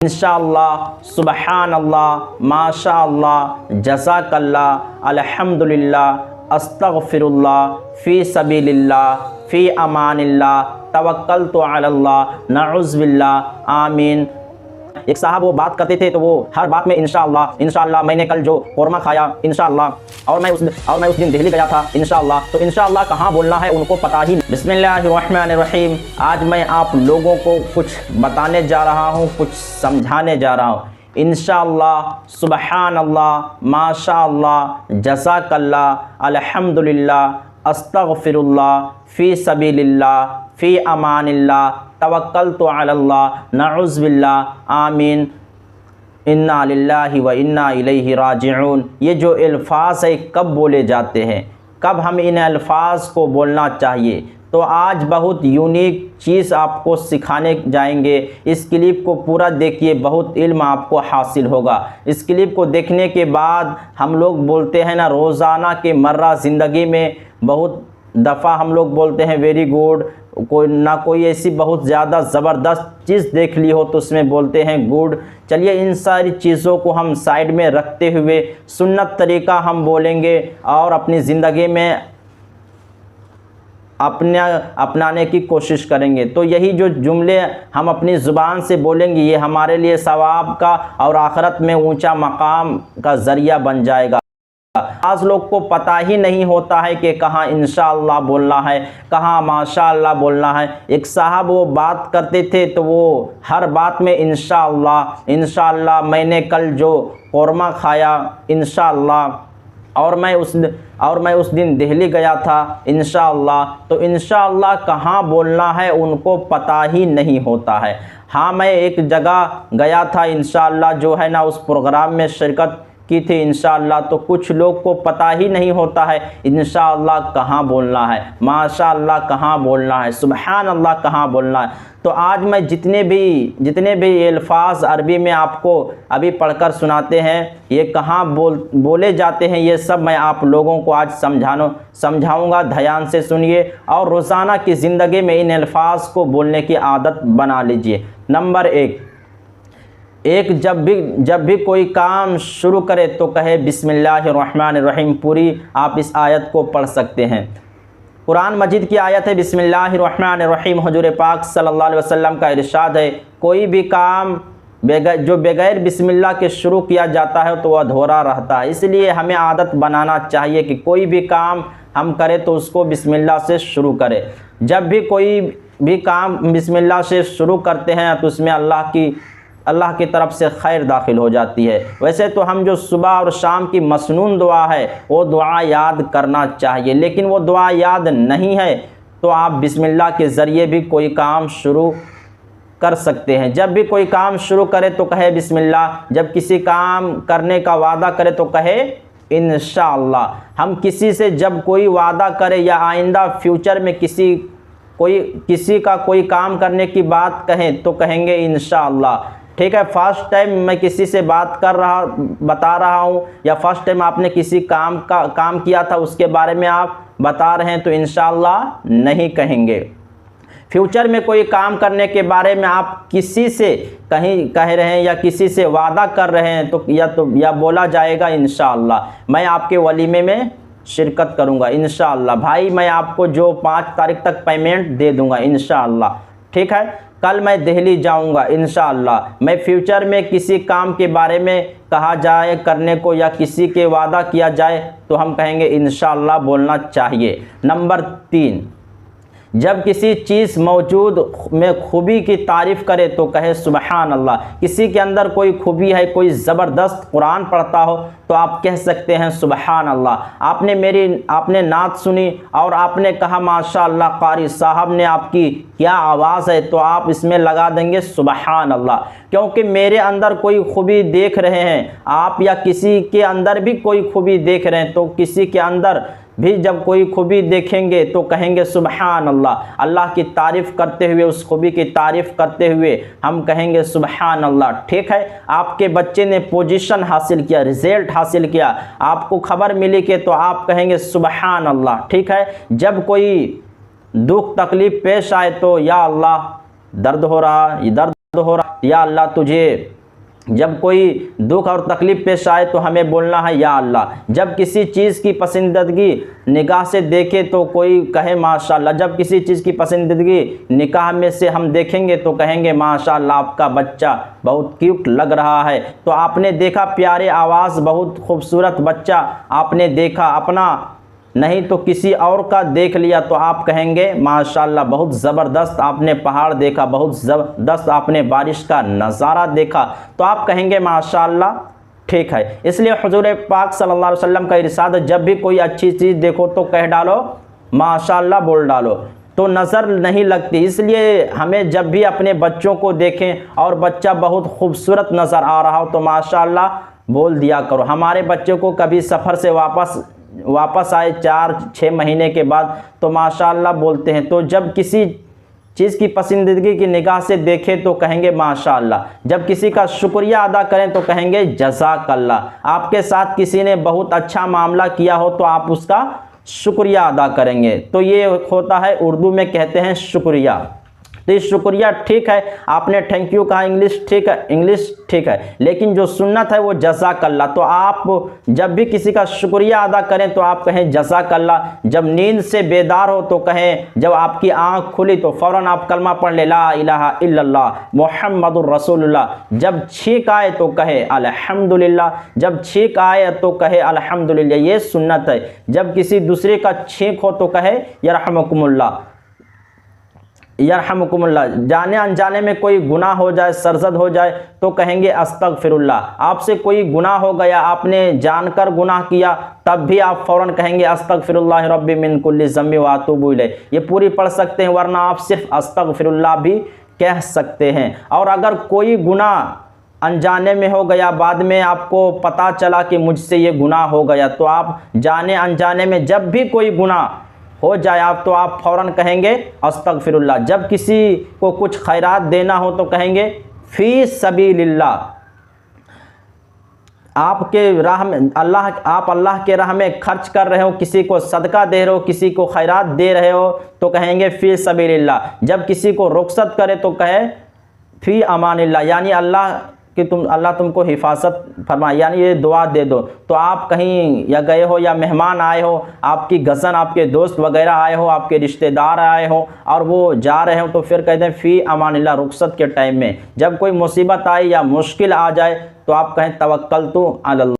इंशाअल्लाह, सुबहानल्लाह, माशाअल्लाह, जज़ाकल्लाह, अल्हम्दुलिल्लाह, अस्तगफिरुल्लाह, फ़ी सबीलिल्लाह, फ़ी अमानिल्लाह, तवक्कलतु अलल्लाह, नऊज़ु बिल्लाह, आमीन। एक साहब वो बात करते थे तो वो हर बात में इंशाअल्लाह इंशाअल्लाह, मैंने कल जो कोरमा खाया इंशाअल्लाह, और मैं उस दिन दिल्ली गया था इंशाअल्लाह, तो इंशाअल्लाह कहाँ बोलना है उनको पता ही नहीं। बिस्मिल्लाहिर्रहमानिर्रहीम। आज मैं आप लोगों को कुछ बताने जा रहा हूँ, कुछ समझाने जा रहा हूँ। इंशाअल्लाह, सुबहानल्लाह, माशाअल्लाह, जज़ाकल्लाह, अल्हम्दुलिल्लाह, अस्तगफिरुल्लाह, फ़ी सबीलिल्लाह, फ़ी अमानिल्लाह, तवक्कलतु अलल्लाह, नऊज़ु बिल्लाह, आमीन। इन्ना लिल्लाहि व इन्ना इलैहि राजिऊन। ये जो अल्फाज है कब बोले जाते हैं, कब हम इन अल्फाज को बोलना चाहिए, तो आज बहुत यूनिक चीज़ आपको सिखाने जाएंगे। इस क्लिप को पूरा देखिए, बहुत इल्म आपको हासिल होगा। इस क्लिप को देखने के बाद हम लोग बोलते हैं ना, रोज़ाना के मर्रा ज़िंदगी में बहुत दफ़ा हम लोग बोलते हैं वेरी गुड, कोई ऐसी बहुत ज़्यादा ज़बरदस्त चीज़ देख ली हो तो उसमें बोलते हैं गुड। चलिए इन सारी चीज़ों को हम साइड में रखते हुए सुन्नत तरीका हम बोलेंगे और अपनी ज़िंदगी में अपनाने की कोशिश करेंगे। तो यही जो जुमले हम अपनी ज़ुबान से बोलेंगे ये हमारे लिए सवाब का और आखिरत में ऊंचा मकाम का ज़रिया बन जाएगा। आज लोग को पता ही नहीं होता है कि कहाँ इंशाअल्लाह बोलना है, कहाँ माशाअल्लाह बोलना है। एक साहब वो बात करते थे तो वो हर बात में इंशाअल्लाह इंशाअल्लाह, मैंने कल जो कोरमा खाया इंशाअल्लाह, और मैं उस दिन दिल्ली गया था इंशाअल्लाह। तो इंशाअल्लाह कहाँ बोलना है उनको पता ही नहीं होता है। हाँ, मैं एक जगह गया था इंशाअल्लाह, जो है ना उस प्रोग्राम में शिरकत की थी इंशाअल्लाह, तो कुछ लोग को पता ही नहीं होता है इंशाअल्लाह कहाँ बोलना है, माशाअल्लाह कहाँ बोलना है, सुबहानल्लाह कहाँ बोलना है। तो आज मैं जितने भी अल्फाज अरबी में आपको अभी पढ़कर सुनाते हैं ये कहाँ बोले जाते हैं, ये सब मैं आप लोगों को आज समझाऊंगा। ध्यान से सुनिए और रोज़ाना की ज़िंदगी में इन अल्फाज को बोलने की आदत बना लीजिए। नंबर एक, जब भी कोई काम शुरू करे तो कहे बिस्मिल्लाहिर्रहमानिर्रहीम। पूरी आप इस आयत को पढ़ सकते हैं। कुरान मजीद की आयत है बिस्मिल्लाहिर्रहमानिर्रहीम। हुजूर पाक सल्लल्लाहु अलैहि वसल्लम का इरशाद है, कोई भी काम जो बगैर बिस्मिल्लाह के शुरू किया जाता है तो वह अधूरा रहता है। इसलिए हमें आदत बनाना चाहिए कि कोई भी काम हम करें तो उसको बिस्मिल्लाह से शुरू करें। जब भी कोई भी काम बिस्मिल्लाह से शुरू करते हैं तो उसमें अल्लाह की तरफ से खैर दाखिल हो जाती है। वैसे तो हम जो सुबह और शाम की मसनून दुआ है वो दुआ याद करना चाहिए, लेकिन वो दुआ याद नहीं है तो आप बिस्मिल्लाह के ज़रिए भी कोई काम शुरू कर सकते हैं। जब भी कोई काम शुरू करे तो कहे बिस्मिल्लाह। जब किसी काम करने का वादा करे तो कहे इंशाअल्लाह। हम किसी से जब कोई वादा करे या आइंदा फ्यूचर में किसी का कोई काम करने की बात कहें तो कहेंगे इंशाअल्लाह। ठीक है, फर्स्ट टाइम मैं किसी से बता रहा हूँ या फर्स्ट टाइम आपने किसी काम किया था उसके बारे में आप बता रहे हैं तो इंशाअल्लाह नहीं कहेंगे। फ्यूचर में कोई काम करने के बारे में आप किसी से कह रहे हैं या किसी से वादा कर रहे हैं तो या बोला जाएगा इंशाअल्लाह, मैं आपके वलीमे में शिरकत करूंगा इंशाअल्लाह। भाई मैं आपको जो 5 तारीख तक पेमेंट दे दूंगा इंशाअल्लाह। ठीक है, कल मैं दिल्ली जाऊंगा इंशाअल्लाह। मैं फ्यूचर में किसी काम के बारे में कहा जाए करने को या किसी के वादा किया जाए तो हम कहेंगे इंशाअल्लाह बोलना चाहिए। नंबर 3, जब किसी चीज़ मौजूद में खूबी की तारीफ़ करे तो कहे सुबहान अल्लाह। किसी के अंदर कोई खूबी है, कोई ज़बरदस्त कुरान पढ़ता हो तो आप कह सकते हैं सुबहान अल्लाह। आपने नात सुनी और आपने कहा माशाअल्लाह कारी साहब ने आपकी क्या आवाज़ है, तो आप इसमें लगा देंगे सुबहान अल्लाह। क्योंकि मेरे अंदर कोई खूबी देख रहे हैं आप या किसी के अंदर भी कोई खूबी देख रहे हैं, तो किसी के अंदर भी जब कोई खूबी देखेंगे तो कहेंगे सुबहान अल्लाह। अल्लाह की तारीफ़ करते हुए, उस खूबी की तारीफ़ करते हुए हम कहेंगे सुबहान अल्लाह। ठीक है, आपके बच्चे ने पोजीशन हासिल किया, रिज़ल्ट हासिल किया, आपको खबर मिली कि तो आप कहेंगे सुबहान अल्लाह। ठीक है, जब कोई दुख तकलीफ़ पेश आए तो या अल्लाह दर्द हो रहा, ये दर्द हो रहा, या अल्लाह तुझे जब कोई दुख और तकलीफ़ पेश आए तो हमें बोलना है या अल्लाह। जब किसी चीज़ की पसंदीदगी निगाह से देखे तो कोई कहे माशाअल्लाह। जब किसी चीज़ की पसंदीदगी निगाह में से हम देखेंगे तो कहेंगे माशाअल्लाह आपका बच्चा बहुत क्यूट लग रहा है। तो आपने देखा प्यारे आवाज़, बहुत खूबसूरत बच्चा आपने देखा, अपना नहीं तो किसी और का देख लिया तो आप कहेंगे माशाअल्लाह बहुत ज़बरदस्त आपने पहाड़ देखा, बहुत ज़बरदस्त आपने बारिश का नज़ारा देखा, तो आप कहेंगे माशाअल्लाह ठीक है। इसलिए हुजूर पाक सल्लल्लाहु अलैहि वसल्लम का इरशाद, जब भी कोई अच्छी चीज़ देखो तो कह डालो माशाअल्लाह बोल डालो, तो नज़र नहीं लगती। इसलिए हमें जब भी अपने बच्चों को देखें और बच्चा बहुत खूबसूरत नज़र आ रहा हो तो माशाअल्लाह बोल दिया करो। हमारे बच्चों को कभी सफ़र से वापस आए 4-6 महीने के बाद तो माशाअल्लाह बोलते हैं। तो जब किसी चीज़ की पसंदीदगी की निगाह से देखें तो कहेंगे माशाअल्लाह। जब किसी का शुक्रिया अदा करें तो कहेंगे जज़ाकल्लाह। आपके साथ किसी ने बहुत अच्छा मामला किया हो तो आप उसका शुक्रिया अदा करेंगे। तो ये होता है, उर्दू में कहते हैं शुक्रिया। तो ये शुक्रिया ठीक है, आपने थैंक यू कहा, इंग्लिश ठीक है, इंग्लिश ठीक है, लेकिन जो सुन्नत है वो जज़ाकल्लाह। तो आप जब भी किसी का शुक्रिया अदा करें तो आप कहें जज़ाकल्लाह। जब नींद से बेदार हो तो कहें, जब आपकी आंख खुली तो फ़ौरन आप कलमा पढ़ ले, ला इलाहा इल्लल्लाह मुहम्मदुर रसूलुल्लाह। जब छींक आए तो कहे अल्हम्दुलिल्लाह, जब छींक आए तो कहे अल्हम्दुलिल्लाह, ये सुन्नत है। जब किसी दूसरे का छींक हो तो कहे यरहमुकुमुल्लाह, यरहमुकुमुल्लाह। जाने अनजाने में कोई गुनाह हो जाए, सरजद हो जाए तो कहेंगे अस्तगफिरुल्लाह। आपसे कोई गुनाह हो गया, आपने जानकर गुनाह किया, तब भी आप फ़ौरन कहेंगे अस्तगफिरुल्लाह रब्बी मिन कुल्ली ज़म्बि व अतूबु इलैह। ये पूरी पढ़ सकते हैं, वरना आप सिर्फ अस्तगफिरुल्लाह भी कह सकते हैं। और अगर कोई गुनाह अनजाने में हो गया, बाद में आपको पता चला कि मुझसे ये गुनाह हो गया, तो आप जाने अनजाने में जब भी कोई गुनाह हो जाए आप तो आप फ़ौरन कहेंगे अस्तगफिरुल्लाह। जब किसी को कुछ खैरात देना हो तो कहेंगे फ़ी सबीलिल्लाह। आपके राह में आप अल्लाह के राह में खर्च कर रहे हो, किसी को सदका दे रहे हो, किसी को खैरात दे रहे हो तो कहेंगे फ़ी सबीलिल्लाह। जब किसी को रुखसत करे तो कहे फ़ी अमानिल्लाह, यानी अल्लाह तुमको हिफाजत फरमाए, यानी ये दुआ दे दो। तो आप कहीं या गए हो या मेहमान आए हो, आपकी गज़न, आपके दोस्त वगैरह आए हो, आपके रिश्तेदार आए हो और वो जा रहे हो तो फिर कहते हैं फ़ी अमानिल्लाह। रुखसत के टाइम में जब कोई मुसीबत आए या मुश्किल आ जाए तो आप कहें तवक्कलतु अलल्लाह।